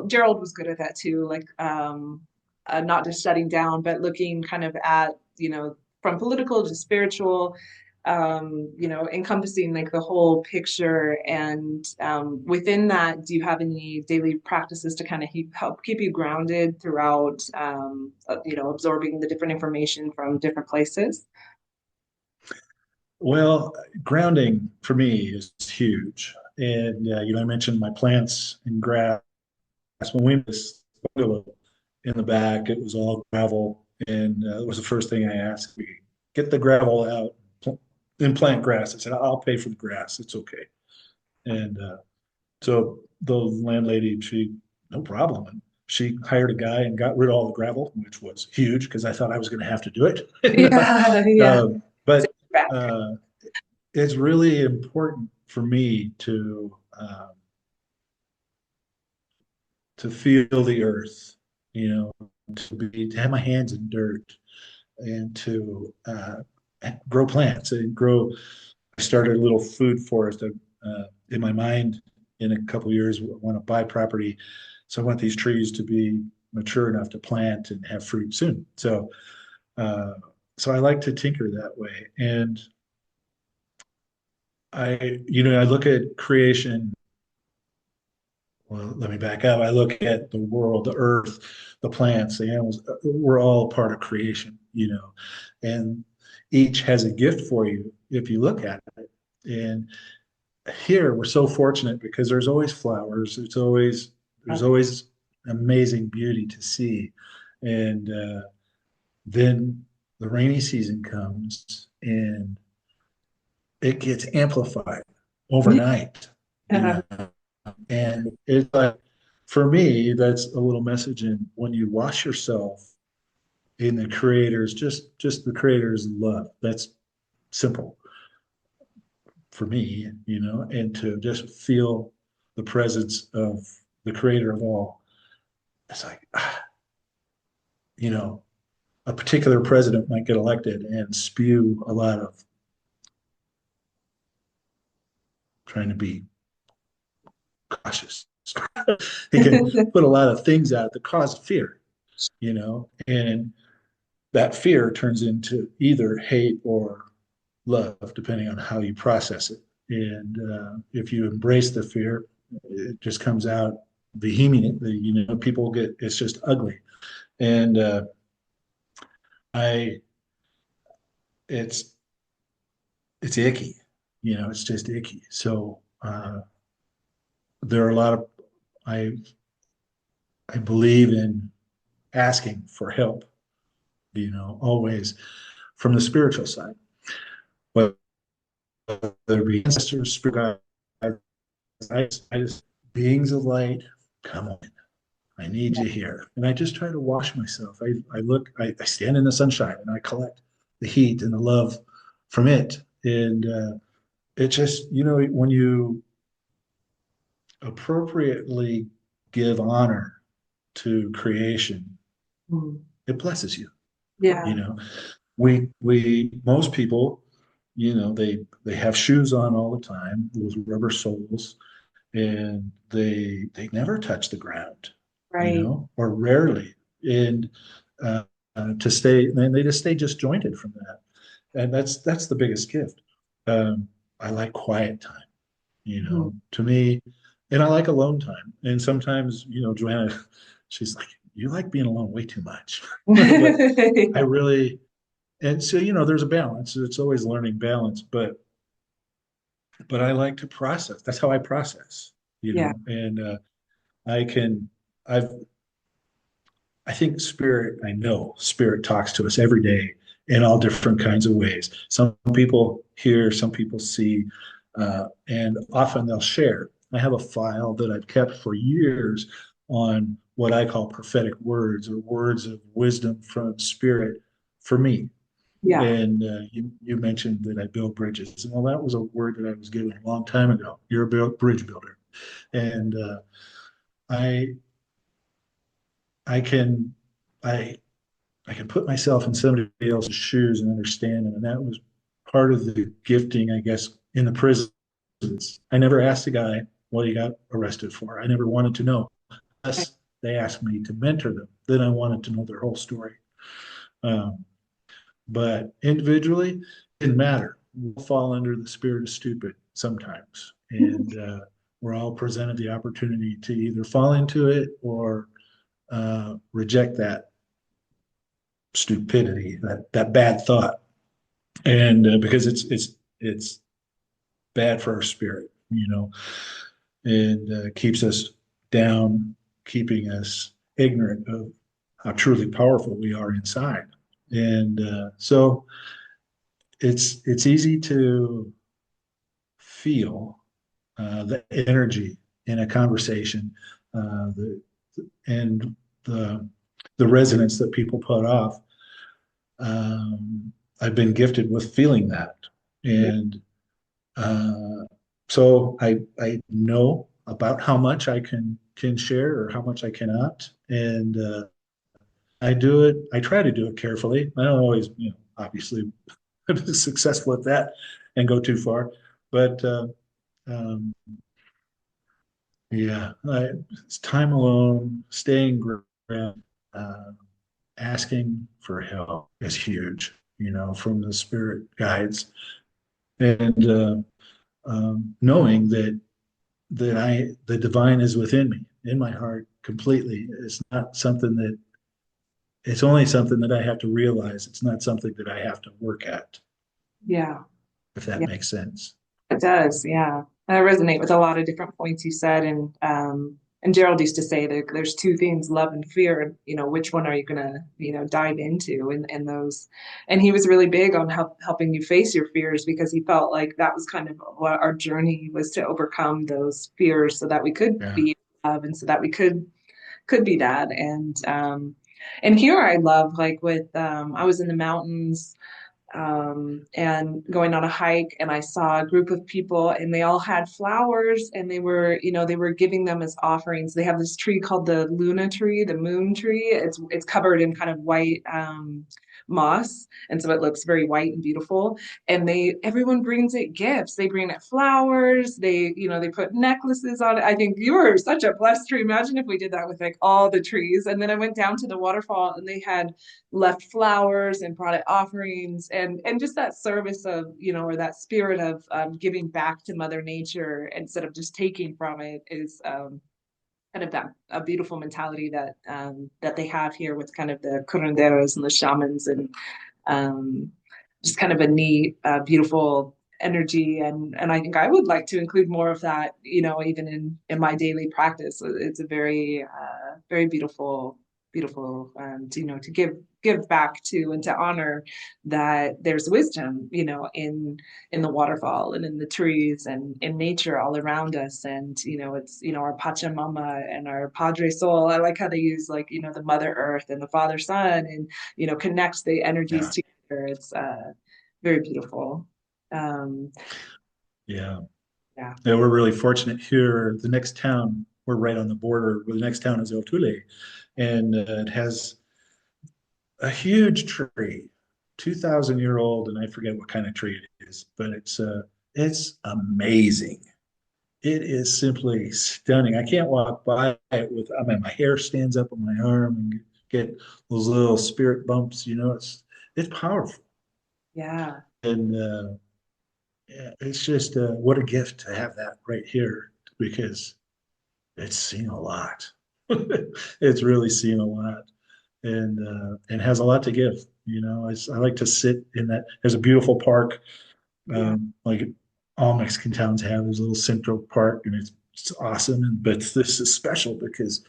Gerald was good at that too, like not just shutting down, but looking kind of at, from political to spiritual. encompassing like the whole picture. And within that, do you have any daily practices to kind of help keep you grounded throughout, absorbing the different information from different places? Well, grounding for me is huge. And, I mentioned my plants and grass. When we had this bungalow in the back, it was all gravel. And it was the first thing I asked. We get the gravel out and plant grass. I said, I'll pay for the grass. It's okay. And so the landlady, no problem. And she hired a guy and got rid of all the gravel, which was huge because I thought I was going to have to do it. Yeah, yeah. But Sit back. uh, it's really important for me to feel the earth, to have my hands in dirt and to grow plants and grow. I started a little food forest in my mind. In a couple of years, I want to buy property, so I want these trees to be mature enough to plant and have fruit soon. Uh, so I like to tinker that way, and I look at creation. Well, let me back up. I look at the world, the earth, the plants, the animals. We're all part of creation, and each has a gift for you if you look at it. And here we're so fortunate because there's always flowers. There's always amazing beauty to see, and then the rainy season comes and it gets amplified overnight. You Yeah. know, and it's like, for me, that's a little message in when you wash yourself in the creator's, just the creator's love. That's simple for me, and to just feel the presence of the creator of all. It's like, you know, a particular president might get elected and spew a lot of trying to be cautious. He can put a lot of things out that cause fear, and that fear turns into either hate or love, depending on how you process it. And if you embrace the fear, it just comes out vehemently. People get it's just ugly, and I it's it's icky. It's just icky. So there are a lot of I I believe in asking for help. Always from the spiritual side, whether it be ancestors, spirit guides, I just beings of light, come on. I need you here. And I just try to wash myself. I stand in the sunshine and I collect the heat and the love from it. And it just, when you appropriately give honor to creation, Mm. it blesses you. You Yeah. know, most people, they have shoes on all the time, those rubber soles, and they never touch the ground, Right. or rarely. And to stay, and they just stay disjointed from that. And that's the biggest gift. I like quiet time, Mhm. to me, and I like alone time. And sometimes, Joanna, she's like, you like being alone way too much. But I really, and so, there's a balance. It's always learning balance, but I like to process. That's how I process, Yeah. and I can, I've, I think I know spirit talks to us every day in all different kinds of ways. Some people hear, some people see, and often they'll share. I have a file that I've kept for years on what I call prophetic words or words of wisdom from spirit for me. Yeah. And you mentioned that I build bridges. Well, that was a word that I was given a long time ago. You're a bridge builder, and I I can I I can put myself in somebody else's shoes and understand them. And that was part of the gifting, I guess, in the prisons. I never asked a guy what he got arrested for. I never wanted to know. Unless they asked me to mentor them, then I wanted to know their whole story. Um, but individually, it didn't matter. we'll fall under the spirit of stupid sometimes, and we're all presented the opportunity to either fall into it or reject that stupidity, that bad thought, and because it's bad for our spirit, and keeps us down, keeping us ignorant of how truly powerful we are inside. And so it's easy to feel the energy in a conversation, and the the resonance that people put off. I've been gifted with feeling that, and so I know about how much I can share or how much I cannot, and I do it. I try to do it carefully. I don't always, obviously, I'm successful at that and go too far, but um, yeah, it's time alone, staying grounded, uh, asking for help is huge, from the spirit guides, and knowing that the divine is within me, in my heart, completely. It's not something that it's only something that I have to realize. It's not something that I have to work at, Yeah. if that Yeah. makes sense. It does, yeah. I resonate with a lot of different points you said, and Gerald used to say that there's two things, love and fear, and which one are you gonna, dive into, and those, and he was really big on helping you face your fears because he felt like that was kind of what our journey was, to overcome those fears so that we could Yeah, be love and so that we could be that, and here I love, like, with I was in the mountains, and going on a hike, and I saw a group of people, and they all had flowers, and they were giving them as offerings. They have this tree called the Luna tree, the moon tree. It's covered in kind of white moss, and so it looks very white and beautiful. And everyone brings it gifts. They bring it flowers. They put necklaces on it. I think you were such a blessed tree. Imagine if we did that with like all the trees. And then I went down to the waterfall, and they had left flowers and brought it offerings, and just that service of, or that spirit of giving back to Mother Nature instead of just taking from it is kind of that a beautiful mentality that they have here with kind of the curanderos and the shamans, and um, just kind of a neat, beautiful energy. And I think I would like to include more of that, even in my daily practice. It's a very beautiful, to give back to, and to honor that there's wisdom, in the waterfall and in the trees and in nature all around us. And it's, our Pachamama and our Padre Sol. I like how they use, like, the Mother Earth and the Father Sun, and connects the energies yeah, together. It's very beautiful. Um, yeah. yeah. Yeah, we're really fortunate here. The next town, we're right on the border. The next town is El Tule, and it has a huge tree, 2,000-year old, and I forget what kind of tree it is, but it's amazing. It is simply stunning. I can't walk by it with, I mean, my hair stands up on my arm and get those little spirit bumps. It's powerful, Yeah. and yeah, it's just what a gift to have that right here, because it's seen a lot. It's really seen a lot, and has a lot to give. I like to sit in that. There's a beautiful park, Yeah. like all Mexican towns have. There's a little central park, and it's awesome. But this is special because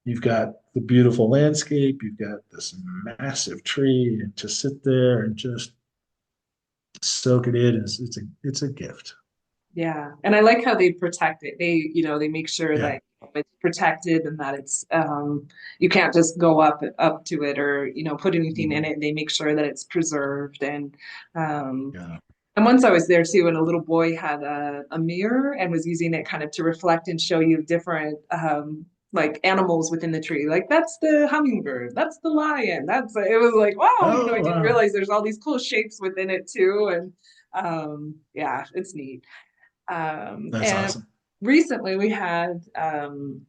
you've got the beautiful landscape, you've got this massive tree, and to sit there and just soak it in is it's a gift. Yeah. And I like how they protect it. They make sure Yeah, that it's protected, and that it's you can't just go up to it, or, put anything in mhm, it. They make sure that it's preserved. Um yeah. and once I was there too, and a little boy had a mirror and was using it kind of to reflect and show you different like animals within the tree. Like, that's the hummingbird, that's the lion. It was like, wow, I Oh, didn't wow. realize there's all these cool shapes within it too. And yeah, it's neat. That's And awesome. recently we had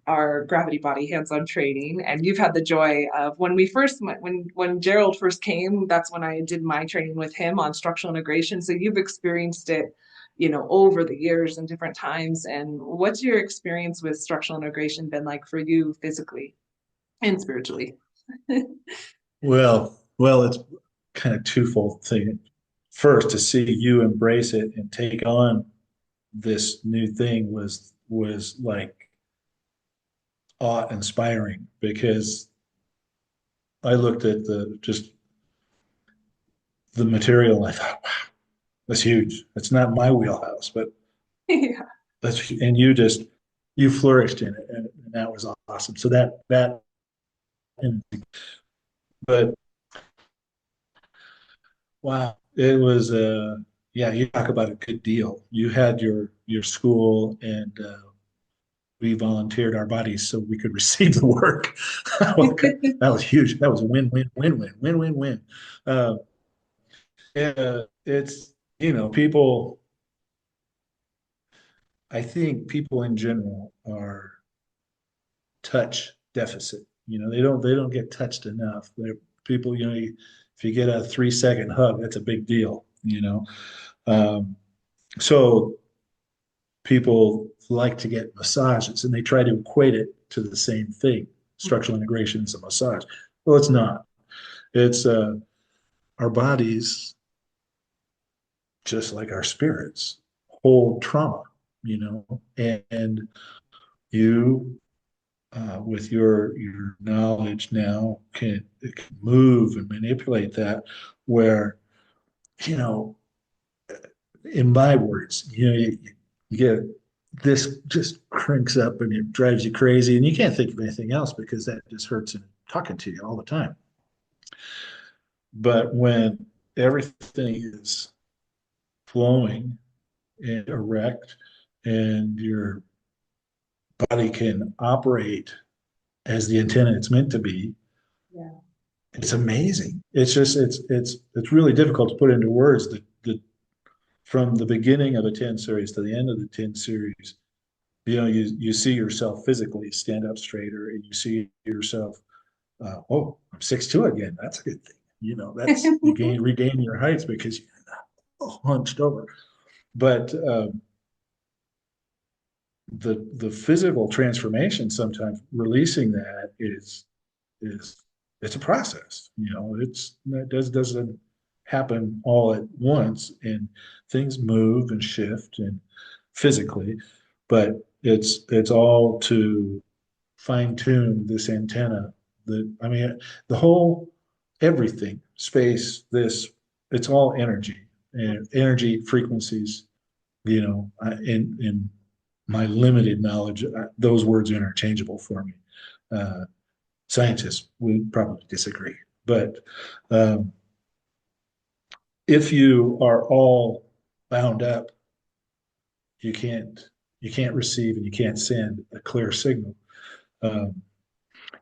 our gravity body hands-on training, and you've had the joy of when we first went, when Gerald first came, that's when I did my training with him on structural integration. So you've experienced it, over the years and different times. And what's your experience with structural integration been like for you physically and spiritually? Well, it's kind of twofold thing. First, to see you embrace it and take on this new thing was like awe-inspiring because I looked at the just the material and I thought, wow, that's huge. It's not my wheelhouse, but Yeah. that's and you flourished in it, and that was awesome. So that and but wow, it was yeah, you talk about a good deal. You had your school and we volunteered our bodies so we could receive the work. That was huge. That was a win, win, win, win, win, win, win. Uh, it's people. I think people in general are touch deficit. They don't get touched enough. People, if you get a 3-second hug, that's a big deal. Um, so people like to get massages and they try to equate it to the same thing. Structural integration is a massage. Well, it's not. It's our bodies, just like our spirits, hold trauma, and you, with your knowledge now, can move and manipulate that. Where, you know, in my words, you get this just cranks up and it drives you crazy, and you can't think of anything else because that just hurts and talking to you all the time. But when everything is flowing and erect and your body can operate as the antenna it's meant to be, Yeah. it's amazing. It's really difficult to put into words that from the beginning of a 10 series to the end of the 10 series, you see yourself physically stand up straighter and you see yourself, oh, I'm 6'2" again. That's a good thing. That's you regain your heights because you're hunched over. But the physical transformation, sometimes releasing that is it's a process. Doesn't happen all at once, and things move and shift and physically, but it's all to fine tune this antenna. I mean, the whole everything, space, this, it's all energy and energy frequencies. In my limited knowledge, those words are interchangeable for me. Uh, Scientists would probably disagree, but um, if you are all bound up, you can't you can't receive and you can't send a clear signal. Um,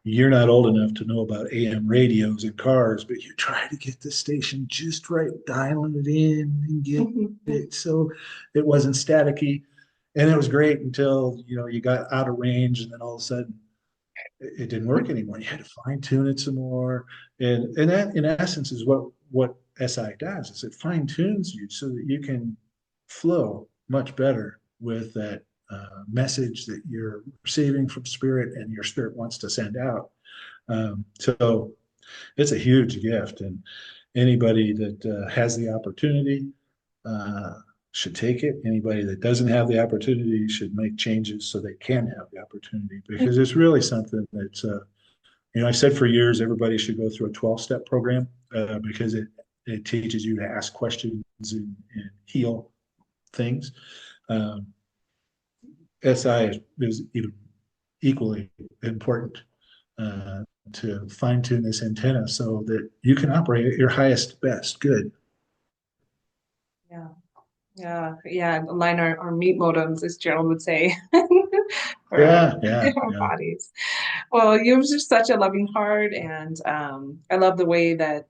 you're not old enough to know about AM radios in cars, but you try to get the station just right, dialing it in and get it so it wasn't staticky. And it was great until you got out of range, and then all of a sudden it didn't work anymore. You had to fine tune it some more, and that in essence is what SI does. Is it fine tunes you so that you can flow much better with that message that you're receiving from spirit and your spirit wants to send out. So it's a huge gift, and anybody that has the opportunity uh, should take it. Anybody that doesn't have the opportunity should make changes so they can have the opportunity, because it's really something that's I've said for years everybody should go through a 12-step program because it teaches you to ask questions and heal things. Um, SI is even equally important uh, to fine tune this antenna so that you can operate at your highest best good. Yeah. Yeah. Yeah. Align our meat modems, as Gerald would say, for Yeah, yeah, our yeah. bodies. Well, you have just such a loving heart, and I love the way that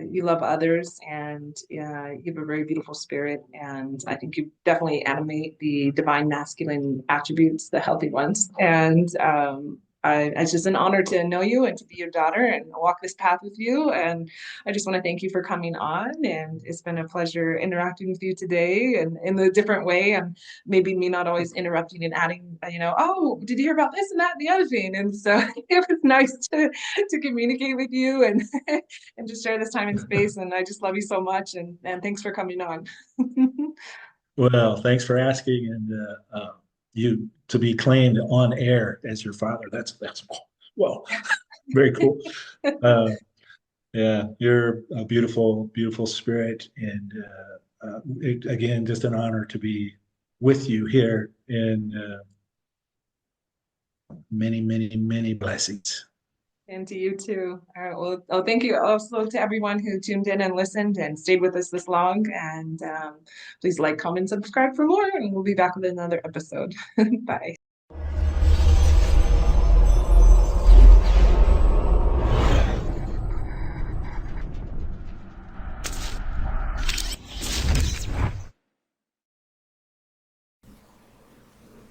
you love others, and you have a very beautiful spirit. And I think you definitely animate the divine masculine attributes, the healthy ones. And it's just an honor to know you and to be your daughter and walk this path with you. And I just want to thank you for coming on. And it's been a pleasure interacting with you today and in a different way. And maybe me not always interrupting and adding, oh, did you hear about this and that and the other thing? And so it was nice to communicate with you and and just share this time and space. And I just love you so much. And thanks for coming on. Well, thanks for asking, and you to be claimed on air as your father. That's well, very cool. Uh, yeah, you're a beautiful, beautiful spirit, and again, just an honor to be with you here, and many, many, many blessings. And to you too. All right. Well, thank you also to everyone who tuned in and listened and stayed with us this long. And please like, comment, subscribe for more. And we'll be back with another episode. Bye.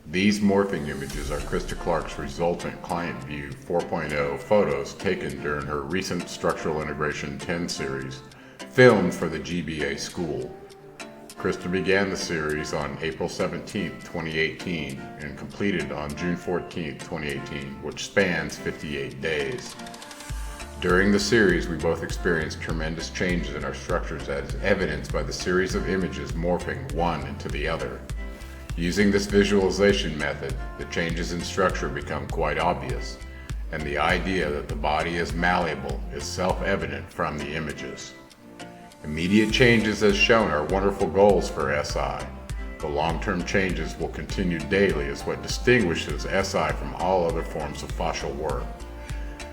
These morphing images are Christa Clark's resultant client view 4.0 photos taken during her recent Structural Integration 10 series, filmed for the GBA school. Christa began the series on April 17, 2018 and completed on June 14, 2018, which spans 58 days. During the series, we both experienced tremendous changes in our structures as evidenced by the series of images morphing one into the other. Using this visualization method, the changes in structure become quite obvious, and the idea that the body is malleable is self-evident from the images. Immediate changes as shown are wonderful goals for SI. The long-term changes will continue daily is what distinguishes SI from all other forms of fascial work.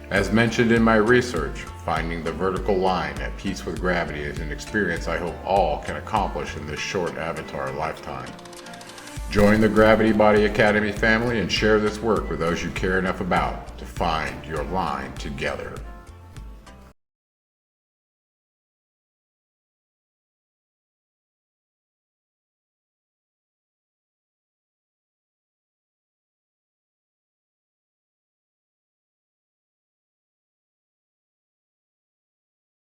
As mentioned in my research, finding the vertical line at peace with gravity is an experience I hope all can accomplish in this short avatar lifetime. Join the Gravity Body Academy family and share this work with those you care enough about to find your line together.